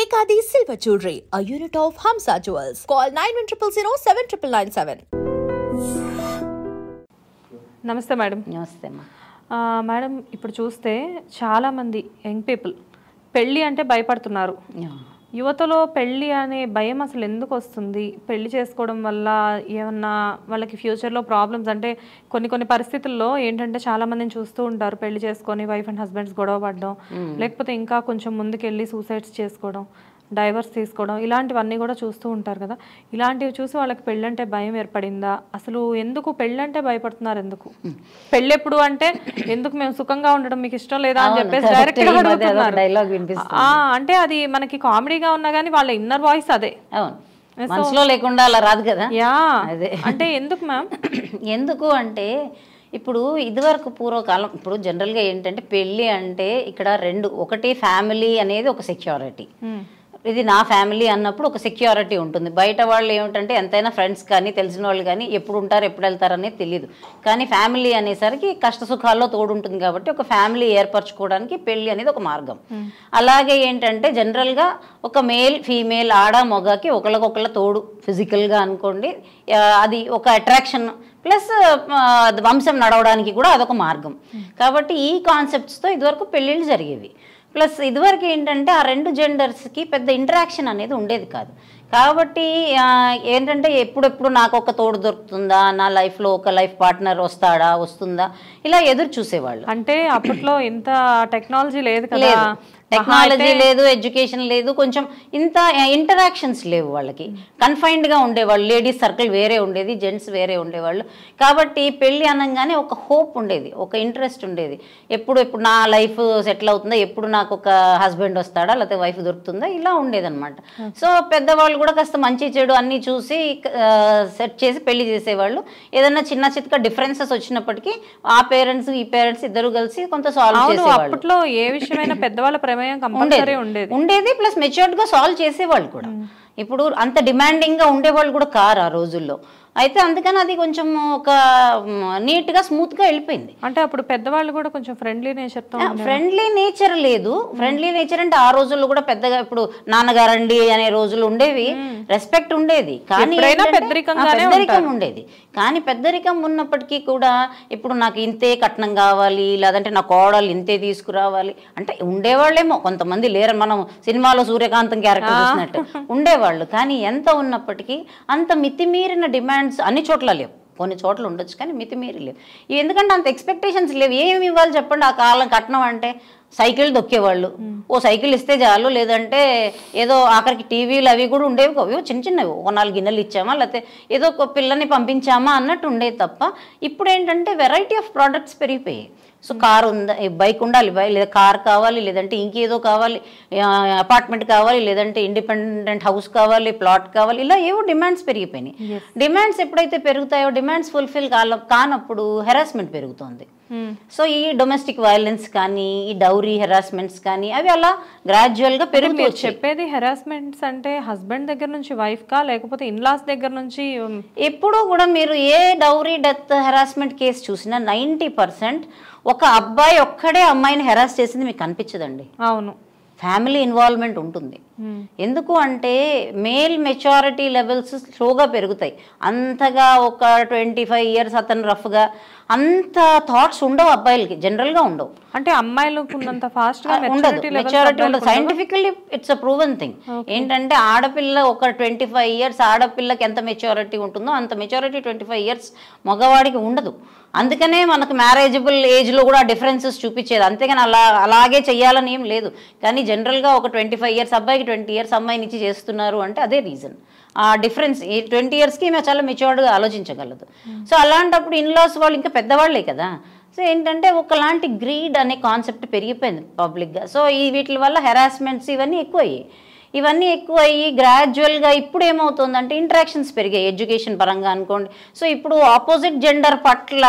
Ekadi Silver Jewelry, a unit of Hamsa Jewels. Call 9100 నమస్తే madam. నమస్తే అమ్మా. Madam, ఇప్పుడు చూస్తే చాలామంది యంగ్ పీపుల్ పెళ్ళి అంటే భయపడుతున్నారు. యువతలో పెళ్ళి అనే భయం అసలు ఎందుకు వస్తుంది? పెళ్లి చేసుకోవడం వల్ల ఏమన్నా వాళ్ళకి ఫ్యూచర్లో ప్రాబ్లమ్స్, అంటే కొన్ని పరిస్థితుల్లో ఏంటంటే చాలా మందిని చూస్తూ ఉంటారు, పెళ్లి చేసుకొని వైఫ్ అండ్ హస్బెండ్స్ గొడవ పడడం, లేకపోతే ఇంకా కొంచెం ముందుకెళ్ళి సూసైడ్స్ చేసుకోవడం, డైవర్స్ తీసుకోవడం, ఇలాంటివన్నీ కూడా చూస్తూ ఉంటారు కదా. ఇలాంటివి చూసి వాళ్ళకి పెళ్ళంటే భయం ఏర్పడిందా? అసలు ఎందుకు పెళ్ళంటే భయపడుతున్నారు? ఎందుకు పెళ్ళి ఎప్పుడు అంటే ఎందుకు మేము సుఖంగా ఉండడం మీకు ఇష్టం లేదా అని చెప్పేసి డైరెక్ట్ గా అడుగుతున్నారు. అంటే అది మనకి కామెడీగా ఉన్నా కానీ వాళ్ళ ఇన్నర్ వాయిస్ అదే, మనసులో లేకుండా అలా రాదు కదా. అదే అంటే ఎందుకు మ్యామ్? ఎందుకు అంటే ఇప్పుడు ఇదివరకు పూర్వకాలం, ఇప్పుడు జనరల్గా ఏంటంటే పెళ్ళి అంటే ఇక్కడ రెండు, ఒకటి ఫ్యామిలీ అనేది ఒక సెక్యూరిటీ, ఇది నా ఫ్యామిలీ అన్నప్పుడు ఒక సెక్యూరిటీ ఉంటుంది. బయట వాళ్ళు ఏమిటంటే ఎంతైనా ఫ్రెండ్స్ కానీ తెలిసిన వాళ్ళు కానీ ఎప్పుడు ఉంటారు ఎప్పుడు వెళ్తారు అనేది తెలియదు. కానీ ఫ్యామిలీ అనేసరికి కష్ట సుఖాల్లో తోడుంటుంది కాబట్టి ఒక ఫ్యామిలీ ఏర్పరచుకోవడానికి పెళ్ళి అనేది ఒక మార్గం. అలాగే ఏంటంటే జనరల్గా ఒక మేల్ ఫీమేల్ ఆడ మొగకి ఒకళ్ళకొకళ్ళ తోడు ఫిజికల్గా అనుకోండి, అది ఒక అట్రాక్షన్ ప్లస్ వంశం నడవడానికి కూడా అదొక మార్గం. కాబట్టి ఈ కాన్సెప్ట్స్తో ఇదివరకు పెళ్ళిళ్ళు జరిగేవి. ప్లస్ ఇదివరకు ఏంటంటే ఆ రెండు జెండర్స్కి పెద్ద ఇంటరాక్షన్ అనేది ఉండేది కాదు. కాబట్టి ఏంటంటే ఎప్పుడెప్పుడు నాకు ఒక తోడు దొరుకుతుందా, నా లైఫ్లో ఒక లైఫ్ పార్ట్నర్ వస్తుందా ఇలా ఎదురు చూసేవాళ్ళు. అంటే అప్పట్లో ఇంత టెక్నాలజీ లేదు కదా, టెక్నాలజీ లేదు, ఎడ్యుకేషన్ లేదు, కొంచెం ఇంత ఇంటరాక్షన్స్ లేవు, వాళ్ళకి కన్ఫైన్డ్గా ఉండేవాళ్ళు. లేడీస్ సర్కిల్ వేరే ఉండేది, జెంట్స్ వేరే ఉండేవాళ్ళు. కాబట్టి పెళ్ళి అనగానే ఒక హోప్ ఉండేది, ఒక ఇంట్రెస్ట్ ఉండేది. ఎప్పుడు నా లైఫ్ సెటిల్ అవుతుందా, ఎప్పుడు నాకు ఒక హస్బెండ్ వస్తాడా లేకపోతే వైఫ్ దొరుకుతుందా, ఇలా ఉండేదన్నమాట. సో పెద్దవాళ్ళు కూడా కాస్త మంచి చెడు అన్నీ చూసి సెట్ చేసి పెళ్లి చేసేవాళ్ళు. ఏదైనా చిన్న చిత్క డిఫరెన్సెస్ వచ్చినప్పటికీ ఆ పేరెంట్స్ ఈ పేరెంట్స్ ఇద్దరు కలిసి కొంత సాల్వ్ చేసేవాళ్ళు. అప్పట్లో ఏ విషయమైనా పెద్దవాళ్ళ ఉండేది, ప్లస్ మెచ్యూర్డ్ గా సాల్వ్ చేసేవాళ్ళు కూడా. ఇప్పుడు అంత డిమాండింగ్ గా ఉండేవాళ్ళు కూడా కారు ఆ రోజుల్లో. అయితే అందుకని అది కొంచెం ఒక నీట్ గా స్మూత్ గా వెళ్ళిపోయింది. అంటే అప్పుడు పెద్దవాళ్ళు కూడా కొంచెం ఫ్రెండ్లీ నేచర్ తో, ఫ్రెండ్లీ నేచర్ లేదు. ఫ్రెండ్లీ నేచర్ అంటే ఆ రోజుల్లో కూడా పెద్దగా ఇప్పుడు నాన్నగారండి అనే రోజులు ఉండేవి, రెస్పెక్ట్ ఉండేది, కానీ పెద్దరికం ఉండేది. కానీ పెద్దరికం ఉన్నప్పటికీ కూడా ఇప్పుడు నాకు ఇంతే కట్నం కావాలి, లేదంటే నా కోడలు ఇంతే తీసుకురావాలి అంటే ఉండేవాళ్ళేమో, కొంతమంది లేరు. మనం సినిమాలో సూర్యకాంతం క్యారెక్టర్ చూసినట్టు ఉండేవాళ్ళు. కానీ ఎంత ఉన్నప్పటికీ అంత మితిమీరిన డిమాండ్ అన్ని చోట్ల లేవు. కొన్ని చోట్ల ఉండొచ్చు కానీ మితిమీరి లేవు. ఎందుకంటే అంత ఎక్స్పెక్టేషన్స్ లేవు. ఏమి ఇవ్వాలి చెప్పండి? ఆ కాలం కట్నం అంటే సైకిల్ దొక్కేవాళ్ళు, ఓ సైకిల్ ఇస్తే చాలు, లేదంటే ఏదో ఆఖరికి టీవీలు అవి కూడా ఉండేవి, అవి చిన్నవి, ఒక 4 గిన్నెలు ఇచ్చామా లేకపోతే ఏదో ఒక పిల్లని పంపించామా అన్నట్టు ఉండేది తప్ప. ఇప్పుడు ఏంటంటే వెరైటీ ఆఫ్ ప్రోడక్ట్స్ పెరిగిపోయాయి. సో కారు ఉందా, బైక్ ఉండాలి, లేదా కార్ కావాలి, లేదంటే ఇంకేదో కావాలి, అపార్ట్మెంట్ కావాలి, లేదంటే ఇండిపెండెంట్ హౌస్ కావాలి, ప్లాట్ కావాలి, ఇలా ఏవో డిమాండ్స్ పెరిగిపోయినాయి. డిమాండ్స్ ఎప్పుడైతే పెరుగుతాయో, డిమాండ్స్ ఫుల్ఫిల్ కానప్పుడు హెరాస్మెంట్ పెరుగుతుంది. సో ఈ డొమెస్టిక్ వైలెన్స్ కానీ, ఈ డౌరీ హెరాస్మెంట్స్ కానీ అవి అలా గ్రాడ్యువల్ గా పెరుగుతూ. చెప్పేది హెరాస్మెంట్స్ అంటే హస్బెండ్ దగ్గర నుంచి వైఫ్ కా, లేకపోతే ఇన్లాస్ దగ్గర నుంచి? ఎప్పుడూ కూడా మీరు ఏ డౌరీ డెత్ హెరాస్మెంట్ కేసు చూసినా 90% ఒక అబ్బాయి ఒక్కడే అమ్మాయిని హెరాస్ చేసింది మీకు కనిపించదండి. అవును, ఫ్యామిలీ ఇన్వాల్వ్మెంట్ ఉంటుంది. ఎందుకు అంటే మేల్ మెచ్యూరిటీ లెవెల్స్ స్లోగా పెరుగుతాయి. అంతగా ఒక 25 years అతను రఫ్గా అంత థాట్స్ ఉండవు అబ్బాయిలకి, జనరల్గా ఉండవు. అంటే అమ్మాయిలకు ఉన్నంత ఫాస్ట్ గా ఉండదు, మెచ్యూరిటీ ఉండదు. Scientifically it's a proven thing. ఏంటంటే ఆడపిల్ల ఒక 25 years ఆడపిల్లకి ఎంత మెచ్యూరిటీ ఉంటుందో అంత మెచ్యూరిటీ 25 years మగవాడికి ఉండదు. అందుకనే మనకు మ్యారేజబుల్ ఏజ్లో కూడా డిఫరెన్సెస్ చూపించేది. అంతేగాని అలాగే చెయ్యాలని ఏం లేదు. కానీ జనరల్గా ఒక 25 years అబ్బాయికి 20 years అమ్మాయిని ఇచ్చి చేస్తున్నారు అంటే అదే రీజన్. ఆ డిఫరెన్స్ ఈ 20 yearsకి మేము చాలా మెచ్యూర్డ్గా ఆలోచించగలదు. సో అలాంటప్పుడు ఇన్లాస్ వాళ్ళు ఇంకా పెద్దవాళ్లే కదా. సో ఏంటంటే ఒకలాంటి గ్రీడ్ అనే కాన్సెప్ట్ పెరిగిపోయింది పబ్లిక్గా. సో వీటి వల్ల హెరాస్మెంట్స్ ఇవన్నీ ఎక్కువయ్యి గ్రాడ్యువల్గా ఇప్పుడు ఏమవుతుందంటే ఇంటరాక్షన్స్ పెరిగాయి, ఎడ్యుకేషన్ పరంగా అనుకోండి. సో ఇప్పుడు ఆపోజిట్ జెండర్ పట్ల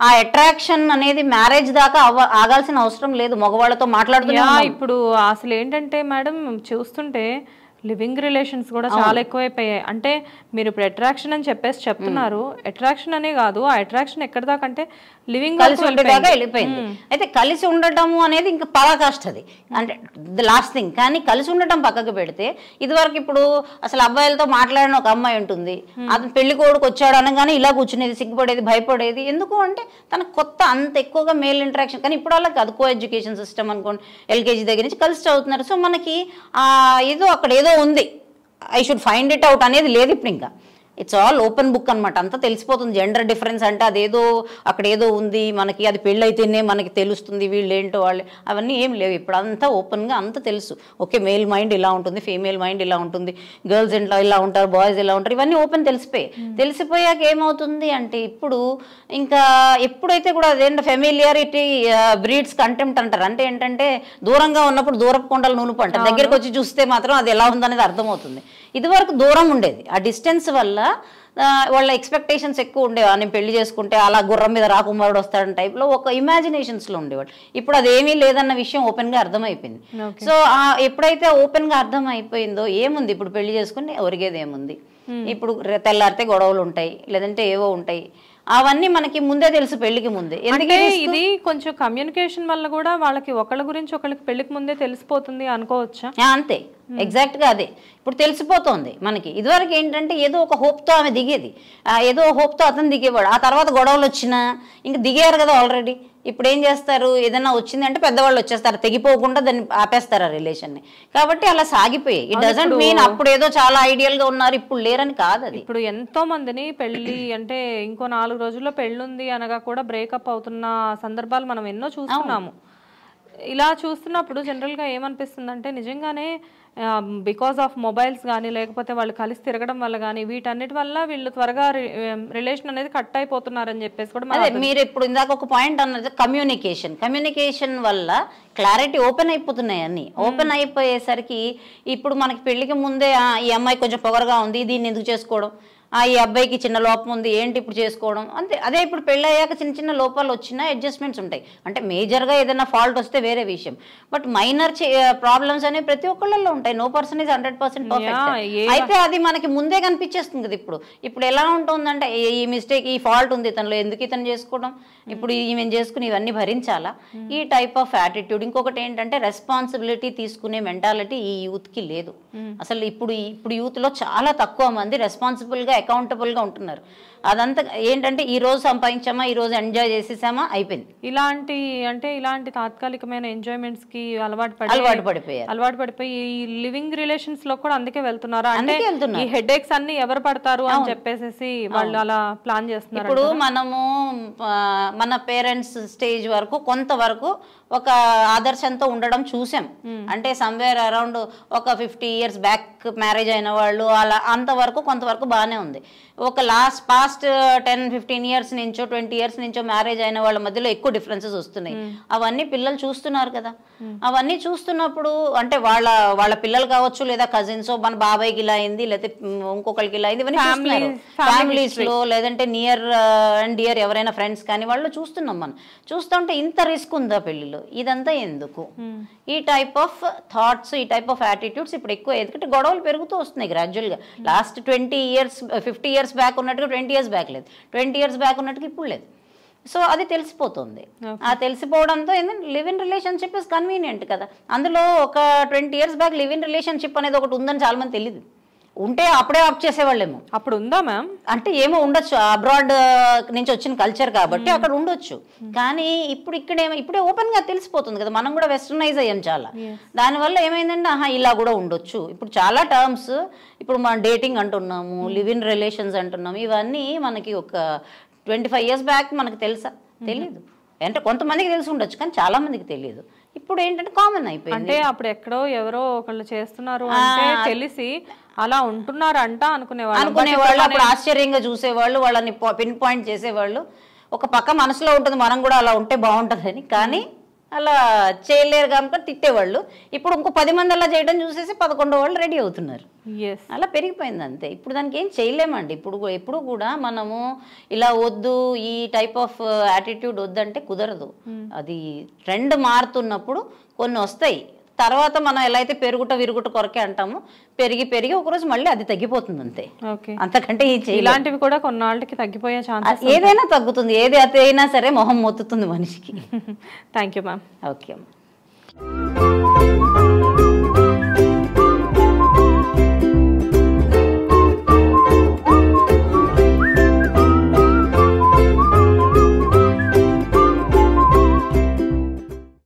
ఆ అట్రాక్షన్ అనేది మ్యారేజ్ దాకా ఆగాల్సిన అవసరం లేదు. మగవాళ్ళతో మాట్లాడుతున్నా ఇప్పుడు అసలు ఏంటంటే మేడం చూస్తుంటే లివింగ్ రిలేషన్స్ కూడా చాలా ఎక్కువైపోయాయి. అంటే మీరు ఇప్పుడు అట్రాక్షన్ అని చెప్పేసి చెప్తున్నారు, అట్రాక్షన్ అనే కాదు, ఆ అట్రాక్షన్ ఎక్కడ దాకా అంటే లివింగ్ కలిసి ఉండేదాకా వెళ్ళిపోయింది. అయితే కలిసి ఉండటము అనేది ఇంకా పరాకాష్ట, అది అంటే ద లాస్ట్ థింగ్. కానీ కలిసి ఉండటం పక్కకు పెడితే ఇదివరకు ఇప్పుడు అసలు అబ్బాయిలతో మాట్లాడిన ఒక అమ్మాయి ఉంటుంది, అతను పెళ్లి కొడుకు వచ్చాడు అనగానే ఇలా కూర్చునేది, సిగ్గుపడేది, భయపడేది. ఎందుకు అంటే తనకు కొత్త అంత ఎక్కువగా మేల్ ఇంటరాక్షన్. కానీ ఇప్పుడు వాళ్ళకి అది కో ఎడ్యుకేషన్ సిస్టమ్ అనుకోండి, ఎల్కేజీ దగ్గర నుంచి కలిసి చదువుతున్నారు. సో మనకి ఏదో అక్కడ ఏదో ఉంది, I should find it out అనేది లేదు ఇప్పుడు. ఇంకా ఇట్స్ ఆల్ ఓపెన్ బుక్ అనమాట, అంతా తెలిసిపోతుంది. జెండర్ డిఫరెన్స్ అంటే అదేదో అక్కడ ఏదో ఉంది, మనకి అది పెళ్ళి అయితేనే మనకి తెలుస్తుంది వీళ్ళు ఏంటో వాళ్ళు, అవన్నీ ఏం లేవు ఇప్పుడు. అంతా ఓపెన్గా అంతా తెలుసు. ఓకే, మేల్ మైండ్ ఇలా ఉంటుంది, ఫీమేల్ మైండ్ ఇలా ఉంటుంది, గర్ల్స్ ఇలా ఉంటారు, బాయ్స్ ఇలా ఉంటారు, ఇవన్నీ ఓపెన్ తెలిసిపోయాక ఏమవుతుంది అంటే ఇప్పుడు ఇంకా ఎప్పుడైతే కూడా అదేంటి ఫెమిలియారిటీ బ్రీడ్స్ కంటెంప్ట్ అంటారు. అంటే ఏంటంటే దూరంగా ఉన్నప్పుడు దూరపు కొండలు నూలుపు అంటారు, దగ్గరికి వచ్చి చూస్తే మాత్రం అది ఎలా ఉందనేది అర్థమవుతుంది. ఇదివరకు దూరం ఉండేది, ఆ డిస్టెన్స్ వల్ల వాళ్ళ ఎక్స్పెక్టేషన్స్ ఎక్కువ ఉండేవా, నేను పెళ్లి చేసుకుంటే అలా గుర్రం మీద రాకుమారుడు వస్తాడని టైప్లో ఒక ఇమాజినేషన్స్లో ఉండేవాడు. ఇప్పుడు అదేమీ లేదన్న విషయం ఓపెన్గా అర్థమైపోయింది. సో ఎప్పుడైతే ఓపెన్గా అర్థం అయిపోయిందో ఏముంది ఇప్పుడు పెళ్లి చేసుకుని ఒరిగేది ఏముంది, ఇప్పుడు తెల్లారితే గొడవలు ఉంటాయి, లేదంటే ఏవో ఉంటాయి, అవన్నీ మనకి ముందే తెలుసు పెళ్లికి ముందే. ఎందుకంటే ఇది కొంచెం కమ్యూనికేషన్ వల్ల కూడా వాళ్ళకి ఒకళ్ళ గురించి ఒకళ్ళకి పెళ్లికి ముందే తెలిసిపోతుంది అనుకోవచ్చా? అంతే, ఎగ్జాక్ట్ గా అదే ఇప్పుడు తెలిసిపోతుంది మనకి. ఇదివరకు ఏంటంటే ఏదో ఒక హోప్తో ఆమె దిగేది, ఏదో హోప్తో అతను దిగేవాడు, ఆ తర్వాత గొడవలు వచ్చినా ఇంక దిగారు కదా ఆల్రెడీ. ఇప్పుడు ఏం చేస్తారు, ఏదైనా వచ్చింది అంటే పెద్దవాళ్ళు వచ్చేస్తారు, తెగిపోకుండా దాన్ని ఆపేస్తారు ఆ రిలేషన్ని. కాబట్టి అలా సాగిపోయాయి. ఇట్ డజంట్ మీన్ అప్పుడు ఏదో చాలా ఐడియల్ గా ఉన్నారు ఇప్పుడు లేరని కాదు. అది ఇప్పుడు ఎంతో మందిని పెళ్లి అంటే ఇంకో 4 రోజుల్లో పెళ్ళుంది అనగా కూడా బ్రేకప్ అవుతున్న సందర్భాలు మనం ఎన్నో చూస్తున్నాము. ఇలా చూస్తున్నప్పుడు జనరల్గా ఏమనిపిస్తుంది అంటే నిజంగానే బికాస్ ఆఫ్ మొబైల్స్ కానీ లేకపోతే వాళ్ళు కలిసి తిరగడం వల్ల కానీ వీటన్నిటి వల్ల వీళ్ళు త్వరగా రిలేషన్ అనేది కట్ అయిపోతున్నారని చెప్పేసి కూడా మీరు ఇప్పుడు ఇందాక ఒక పాయింట్ అన్నది కమ్యూనికేషన్ వల్ల క్లారిటీ ఓపెన్ అయిపోతున్నాయి. అన్ని ఓపెన్ అయిపోయేసరికి ఇప్పుడు మనకి పెళ్లికి ముందే ఈ అమ్మాయి కొంచెం పొగరగా ఉంది, దీన్ని ఎందుకు చేసుకోవడం, ఈ అబ్బాయికి చిన్న లోపం ఉంది ఏంటి ఇప్పుడు చేసుకోవడం, అంతే. అదే ఇప్పుడు పెళ్ళి అయ్యాక చిన్న చిన్న లోపాలు వచ్చినా అడ్జస్ట్మెంట్స్ ఉంటాయి. అంటే మేజర్గా ఏదైనా ఫాల్ట్ వస్తే వేరే విషయం, బట్ మైనర్ ప్రాబ్లమ్స్ అనేవి ప్రతి ఒక్కళ్ళలో ఉంటాయి. No person is 100% perfect. అయితే అది మనకి ముందే కనిపించేస్తుంది కదా. ఇప్పుడు ఎలా ఉంటుందంటే ఈ మిస్టేక్, ఈ ఫాల్ట్ ఉంది ఇతనిలో, ఎందుకు ఇతను చేసుకోవడం, ఇప్పుడు ఈమె చేసుకుని ఇవన్నీ భరించాలా, ఈ టైప్ ఆఫ్ యాటిట్యూడ్. ఇంకొకటి ఏంటంటే రెస్పాన్సిబిలిటీ తీసుకునే మెంటాలిటీ ఈ యూత్కి లేదు అసలు. ఇప్పుడు యూత్లో చాలా తక్కువ మంది రెస్పాన్సిబుల్గా అకౌంటబుల్గా ఉంటున్నారు. అదంతా ఏంటంటే ఈ రోజు సంపాదించామా, ఈ రోజు ఎంజాయ్ చేసేసామా, అయిపోయింది. ఇలాంటి తాత్కాలికమైన ఎంజాయ్మెంట్స్ కి అలవాటు పడిపోయి ఈ లివింగ్ రిలేషన్స్ లో కూడా అందుకే వెళ్తున్నారు. అంటే ఈ హెడ్ ఏక్స్ అన్ని ఎవరు పడతారు అని చెప్పేసి వాళ్ళు అలా ప్లాన్ చేస్తున్నారు. ఇప్పుడు మనము మన పేరెంట్స్ స్టేజ్ వరకు కొంతవరకు ఒక ఆదర్శంతో ఉండడం చూసాం. అంటే సమ్వేర్ అరౌండ్ ఒక 50 years బ్యాక్ మ్యారేజ్ అయిన వాళ్ళు అలా అంతవరకు కొంతవరకు బాగానే ఉంది. ఒక పాస్ట్ 10-15 years నుంచో 20 years నుంచో మ్యారేజ్ అయిన వాళ్ళ మధ్యలో ఎక్కువ డిఫరెన్సెస్ వస్తున్నాయి. అవన్నీ పిల్లలు చూస్తున్నారు కదా. అవన్నీ చూస్తున్నప్పుడు అంటే వాళ్ళ పిల్లలు కావచ్చు, లేదా కజిన్స్, మన బాబాయ్కి ఇలా అయింది, లేకపోతే ఇంకొకరికి ఇలా అయింది, ఇవన్నీ చూస్తున్నారు ఫ్యామిలీస్ లో, లేదంటే నియర్ అండ్ డియర్ ఎవరైనా ఫ్రెండ్స్ కానీ వాళ్ళు చూస్తున్నాం. మనం చూస్తుంటే ఇంత రిస్క్ ఉందా పెళ్లిలో, ఇదంతా ఎందుకు, ఈ టైప్ ఆఫ్ థాట్స్, ఈ టైప్ ఆఫ్ యాటిట్యూడ్స్ ఇప్పుడు ఎక్కువ. ఎందుకంటే గొడవలు పెరుగుతూ వస్తున్నాయి గ్రాడ్యువల్గా. లాస్ట్ 20 years 50 years బ్యాక్ ఉన్నట్టుగా 20 years బ్యాక్ లేదు, 20 years బ్యాక్ ఉన్నట్టుగా ఇప్పుడు లేదు. సో అది తెలిసిపోతుంది. ఆ తెలిసిపోవడంతో ఏంటంటే live in relationship is convenient కదా. అందులో ఒక 20 years back live in relationship అనేది ఒకటి ఉందని చాలా మంది తెలియదు. ఉంటే అప్పుడే ఆప్ చేసేవాళ్ళేమో. అప్పుడు ఉందా మ్యామ్? అంటే ఏమో ఉండొచ్చు, అబ్రాడ్ నుంచి వచ్చిన కల్చర్ కాబట్టి అక్కడ ఉండొచ్చు. కానీ ఇప్పుడే ఓపెన్ గా తెలిసిపోతుంది కదా. మనం కూడా వెస్టర్నైజ్ అయ్యాం చాలా. దానివల్ల ఏమైందంటే ఇలా కూడా ఉండొచ్చు. ఇప్పుడు చాలా టర్మ్స్, ఇప్పుడు మనం డేటింగ్ అంటున్నాము, లివ్ ఇన్ రిలేషన్స్ అంటున్నాము, ఇవన్నీ మనకి ఒక 25 years బ్యాక్ మనకు తెలుసా? తెలీదు. అంటే కొంతమందికి తెలిసి ఉండొచ్చు కానీ చాలా మందికి తెలియదు. ఇప్పుడు ఏంటంటే కామన్ అయిపోయింది. అంటే అప్పుడు ఎక్కడో ఎవరో ఒకళ్ళు చేస్తున్నారు అంటే తెలిసి అలా ఉంటున్నారంట అనుకునేవాళ్ళు. అప్పుడు ఆశ్చర్యంగా చూసేవాళ్ళు, వాళ్ళని పిన్ పాయింట్ చేసేవాళ్ళు. ఒక పక్క మనసులో ఉంటుంది మనం కూడా అలా ఉంటే బాగుంటుందని, కానీ అలా చేయలేరు కాబట్టి తిట్టేవాళ్ళు. ఇప్పుడు ఇంకో 10 మంది అలా చేయడం చూసేసి 11వ వాళ్ళు రెడీ అవుతున్నారు. అలా పెరిగిపోయింది అంతే. ఇప్పుడు దానికి ఏం చేయలేమండి. ఎప్పుడు కూడా మనము ఇలా వద్దు, ఈ టైప్ ఆఫ్ యాటిట్యూడ్ వద్దంటే కుదరదు. అది ట్రెండ్ మారుతున్నప్పుడు కొన్ని వస్తాయి, తర్వాత మనం ఎలా అయితే పెరుగుట విరుగుట కొరకే అంటామో పెరిగి పెరిగి ఒకరోజు మళ్ళీ అది తగ్గిపోతుంది అంతే. అంతకంటే ఇలాంటివి కూడా కొన్నాళ్ళకి తగ్గిపోయే ఛాన్స్, ఏదైనా తగ్గుతుంది, ఏది అయినా సరే మొహం మొత్తుతుంది మనిషికి. Thank you ma'am. ఓకే అమ్మా.